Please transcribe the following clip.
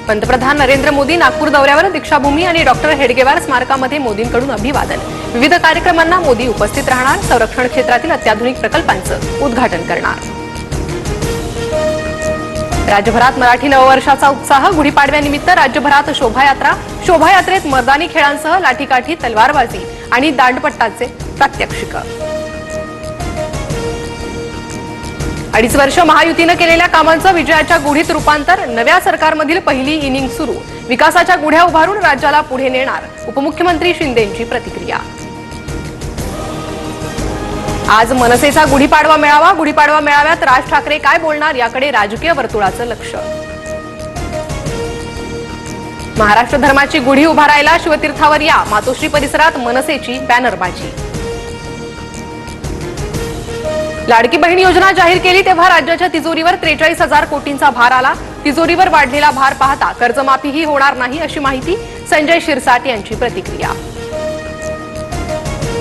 पंतप्रधान नरेंद्र मोदी नागपूर दौऱ्यावर दीक्षाभूमी आणि डॉक्टर हेडगेवार स्मारकामध्ये मोदींकडून अभिवादन। विविध कार्यक्रमांना मोदी उपस्थित राहणार। संरक्षण क्षेत्रातील अत्याधुनिक प्रकल्पांचं उद्घाटन करणार। राज्यभरात मराठी नववर्षाचा उत्साह। गुढीपाडव्यानिमित्त राज्यभरात शोभायात्रा। शोभायात्रेत मैदानी खेळांसह लाठीकाठी, तलवारबाजी आणि दांडपट्टाचे प्रात्यक्षिक। 2.5 वर्ष महायुतीने केलेल्या कामांचं विजयाच्या गुढीत रूपांतर। नव्या सरकारमधील पहिली इनिंग सुरू। विकासाच्या गुढ्या उभारून राज्याला पुढे नेणार। उपमुख्यमंत्री शिंदेंची प्रतिक्रिया। आज मनसेचा गुढीपाडवा मेळावा। गुढीपाडवा मेळाव्यात राज ठाकरे काय बोलणार याकडे राजकीय वर्तुळाचं लक्ष। महाराष्ट्र धर्माची गुढी उभारायला शिवतीर्थावर या। मातोश्री परिसरात मनसेची बॅनरबाजी। लाडकी बहीण योजना जाहीर केली तेव्हा राज्याच्या तिजोरीवर 43,000 कोटींचा भार आला। तिजोरीवर वाढलेला भार पाहता कर्जमाफीही होणार नाही अशी माहिती। संजय शिरसाट यांची प्रतिक्रिया।